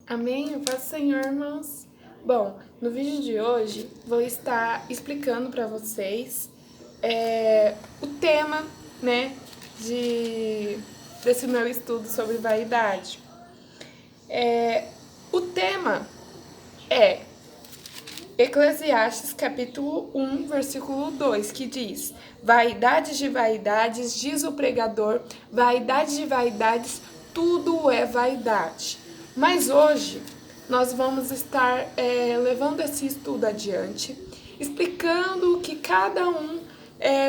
Amém? Eu faço Senhor, irmãos. Bom, no vídeo de hoje vou estar explicando para vocês o tema, né, desse meu estudo sobre vaidade. O tema é Eclesiastes capítulo 1, versículo 2, que diz: Vaidades de vaidades, diz o pregador, vaidade de vaidades, tudo é vaidade. Mas hoje nós vamos estar levando esse estudo adiante, explicando o que cada um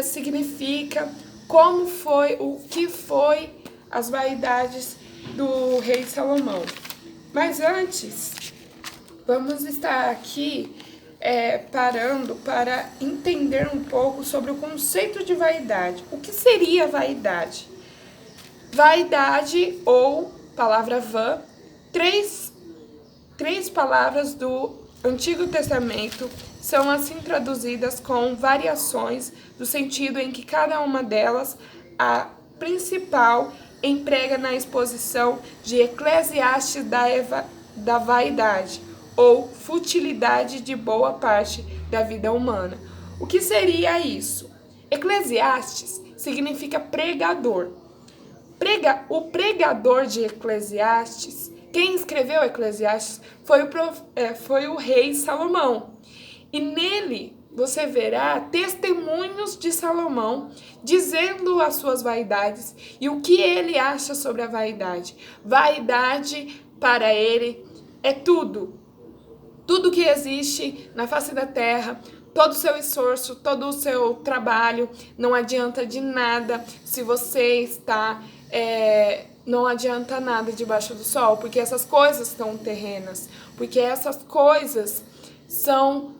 significa, como foi, o que foi as vaidades do rei Salomão. Mas antes, vamos estar aqui parando para entender um pouco sobre o conceito de vaidade. O que seria vaidade? Vaidade, ou palavra vã, três palavras do Antigo Testamento são assim traduzidas com variações do sentido em que cada uma delas, a principal, emprega na exposição de Eclesiastes da vaidade, ou futilidade de boa parte da vida humana. O que seria isso? Eclesiastes significa pregador. O pregador de Eclesiastes, quem escreveu Eclesiastes foi o rei Salomão. E nele você verá testemunhos de Salomão dizendo as suas vaidades e o que ele acha sobre a vaidade. Vaidade para ele é tudo. Tudo que existe na face da terra, todo o seu esforço, todo o seu trabalho, não adianta de nada se você está... não adianta nada debaixo do sol, porque essas coisas são terrenas, porque essas coisas são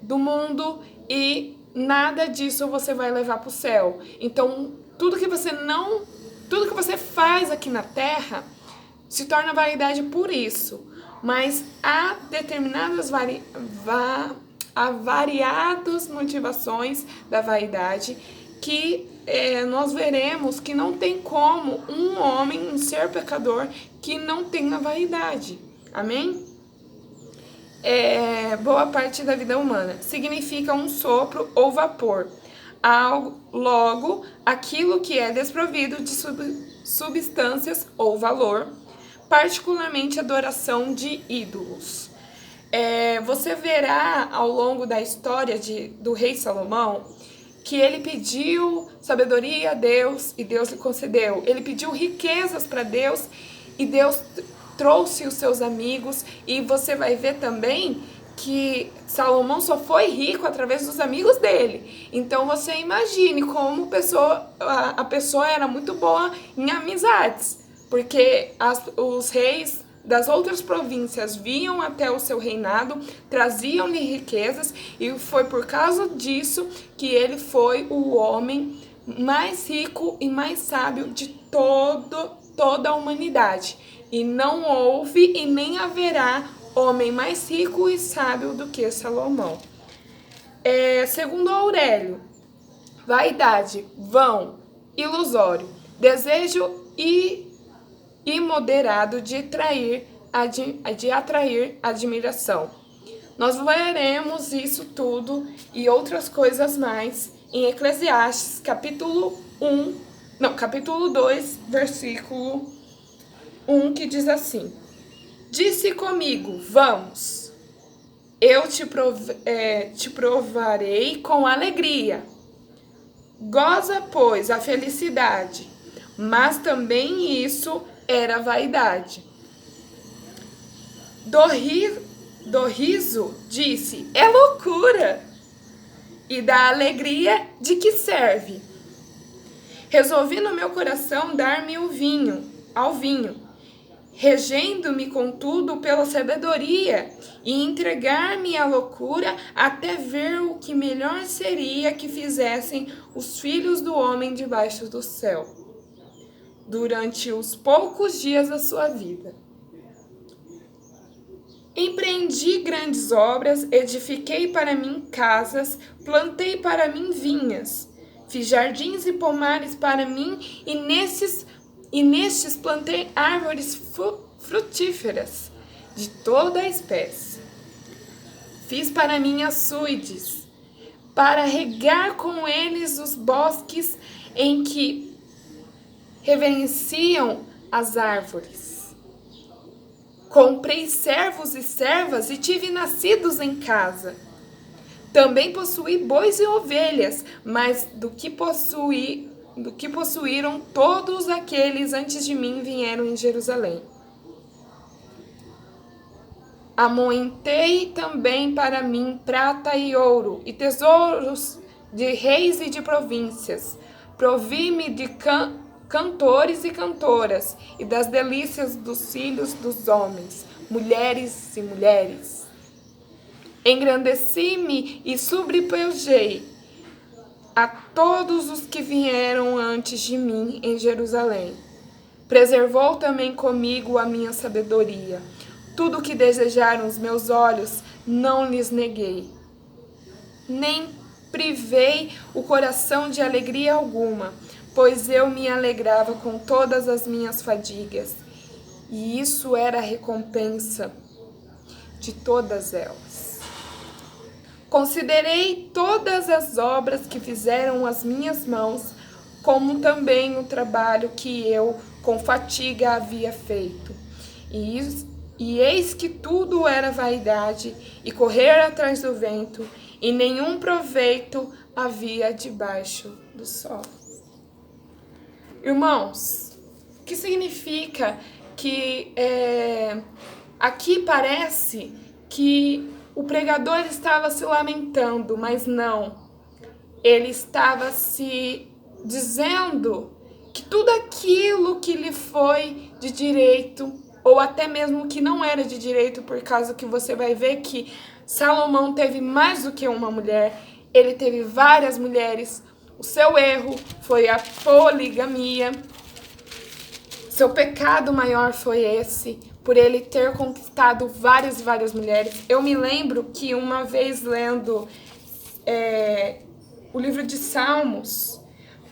do mundo e nada disso você vai levar para o céu. Então, tudo que você faz aqui na terra se torna vaidade por isso. Mas há determinadas variadas motivações da vaidade que nós veremos que não tem como um homem, um ser pecador, que não tenha vaidade. Amém? Boa parte da vida humana. Significa um sopro ou vapor. Logo, aquilo que é desprovido de substâncias ou valor, particularmente adoração de ídolos. Você verá ao longo da história do rei Salomão que ele pediu sabedoria a Deus e Deus lhe concedeu. Ele pediu riquezas para Deus e Deus trouxe os seus amigos. E você vai ver também que Salomão só foi rico através dos amigos dele. Então você imagine como a pessoa era muito boa em amizades, porque os reis das outras províncias vinham até o seu reinado, traziam-lhe riquezas, e foi por causa disso que ele foi o homem mais rico e mais sábio de toda a humanidade. E não houve e nem haverá homem mais rico e sábio do que Salomão. Segundo Aurélio, vaidade, vão, ilusório, desejo imoderado de atrair admiração. Nós veremos isso tudo e outras coisas mais em Eclesiastes capítulo 2, versículo 1, que diz assim: Disse comigo, vamos, eu te provarei com alegria. Goza, pois, a felicidade, mas também isso era vaidade. Do riso disse, é loucura, e da alegria de que serve? Resolvi no meu coração dar-me ao vinho, regendo-me contudo pela sabedoria, e entregar-me à loucura até ver o que melhor seria que fizessem os filhos do homem debaixo do céu, durante os poucos dias da sua vida. Empreendi grandes obras, edifiquei para mim casas, plantei para mim vinhas, fiz jardins e pomares para mim, e nestes plantei árvores frutíferas de toda a espécie. Fiz para mim açudes, para regar com eles os bosques em que reverenciam as árvores. Comprei servos e servas e tive nascidos em casa. Também possuí bois e ovelhas, mas do que possuíram todos aqueles antes de mim vieram em Jerusalém. Amoentei também para mim prata e ouro, e tesouros de reis e de províncias. Provi-me de cantores e cantoras, e das delícias dos filhos dos homens, mulheres e mulheres. Engrandeci-me e sobrepujei a todos os que vieram antes de mim em Jerusalém. Preservou também comigo a minha sabedoria. Tudo o que desejaram os meus olhos, não lhes neguei. Nem privei o coração de alegria alguma, pois eu me alegrava com todas as minhas fadigas, e isso era a recompensa de todas elas. Considerei todas as obras que fizeram as minhas mãos, como também o trabalho que eu com fatiga havia feito. E eis que tudo era vaidade e correr atrás do vento, e nenhum proveito havia debaixo do sol. Irmãos, o que significa que aqui parece que o pregador estava se lamentando, mas não. Ele estava se dizendo que tudo aquilo que lhe foi de direito, ou até mesmo que não era de direito, por causa que você vai ver que Salomão teve mais do que uma mulher, ele teve várias mulheres. O seu erro foi a poligamia. Seu pecado maior foi esse, por ele ter conquistado várias mulheres. Eu me lembro que uma vez lendo o livro de Salmos,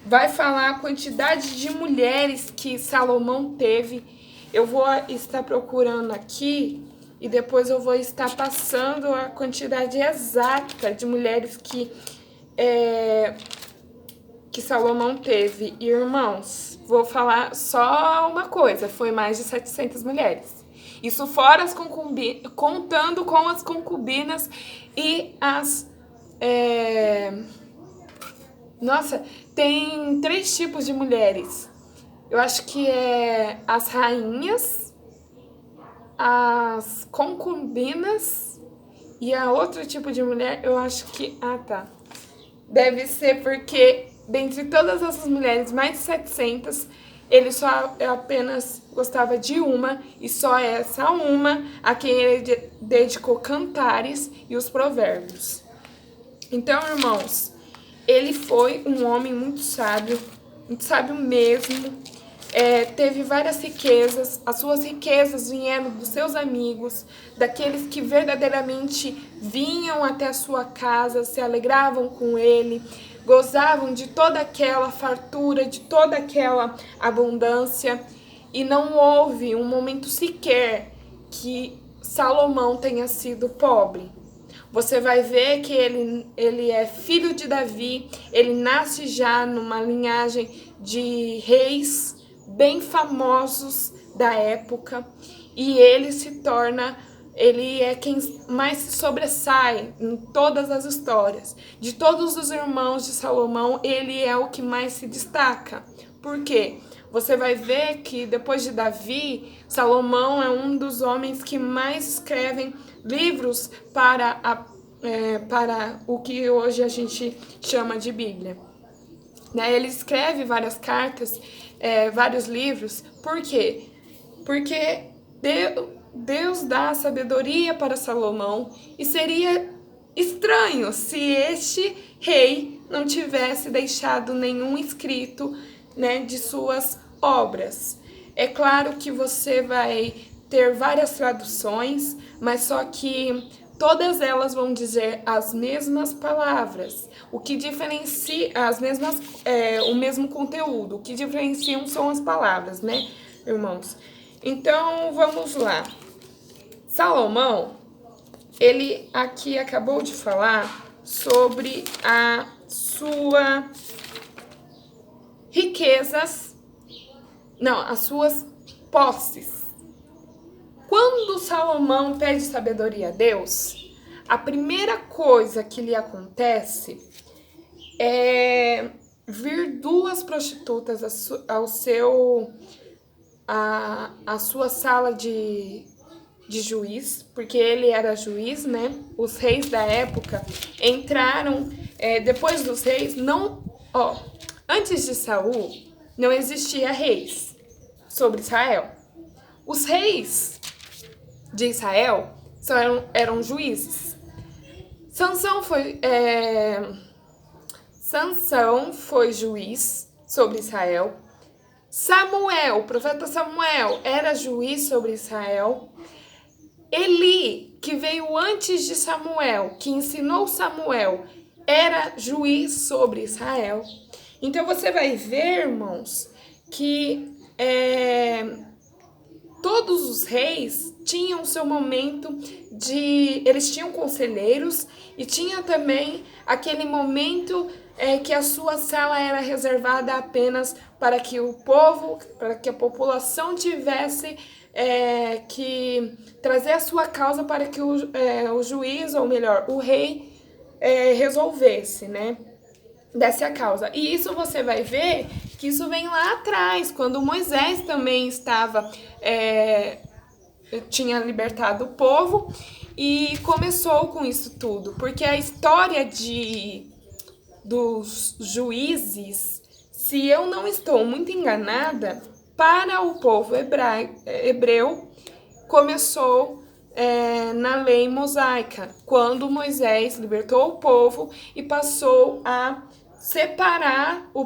vai falar a quantidade de mulheres que Salomão teve. Eu vou estar procurando aqui e depois eu vou estar passando a quantidade exata de mulheres que Salomão teve. Irmãos, vou falar só uma coisa, foi mais de 700 mulheres. Isso fora as contando com as concubinas e as... Nossa, tem 3 tipos de mulheres. Eu acho que é as rainhas, as concubinas e a outro tipo de mulher, eu acho que... Ah, tá. Deve ser porque, dentre todas essas mulheres, mais de 700, ele só apenas gostava de uma, e só essa uma a quem ele dedicou cantares e os provérbios. Então, irmãos, ele foi um homem muito sábio mesmo. Teve várias riquezas, as suas riquezas vieram dos seus amigos, daqueles que verdadeiramente vinham até a sua casa, se alegravam com ele, gozavam de toda aquela fartura, de toda aquela abundância, e não houve um momento sequer que Salomão tenha sido pobre. Você vai ver que ele é filho de Davi, ele nasce já numa linhagem de reis bem famosos da época, e ele é quem mais se sobressai em todas as histórias. De todos os irmãos de Salomão, ele é o que mais se destaca. Por quê? Você vai ver que depois de Davi, Salomão é um dos homens que mais escrevem livros para o que hoje a gente chama de Bíblia. Ele escreve várias cartas, vários livros. Por quê? Porque Deus dá sabedoria para Salomão, e seria estranho se este rei não tivesse deixado nenhum escrito, de suas obras. É claro que você vai ter várias traduções, mas só que todas elas vão dizer as mesmas palavras. O que diferencia o mesmo conteúdo. O que diferenciam são as palavras, irmãos? Então, vamos lá. Salomão, ele aqui acabou de falar sobre a sua riquezas, não, as suas posses. Quando Salomão pede sabedoria a Deus, a primeira coisa que lhe acontece é vir duas prostitutas à sua sala de juiz, porque ele era juiz, né? Os reis da época entraram, depois dos reis, antes de Saul, não existia reis sobre Israel. Os reis de Israel eram juízes. Sansão foi juiz sobre Israel. Samuel, o profeta Samuel, era juiz sobre Israel. Eli, que veio antes de Samuel, que ensinou Samuel, era juiz sobre Israel. Então você vai ver, irmãos, que todos os reis tinham seu momento eles tinham conselheiros e tinha também aquele momento que a sua sala era reservada apenas para que o povo, para que a população tivesse que trazer a sua causa para que o juiz, ou melhor, o rei, resolvesse, né? Desse a causa. E isso você vai ver que isso vem lá atrás, quando Moisés também tinha libertado o povo e começou com isso tudo. Porque a história dos juízes, se eu não estou muito enganada, para o povo hebreu, começou na lei mosaica, quando Moisés libertou o povo e passou a separar o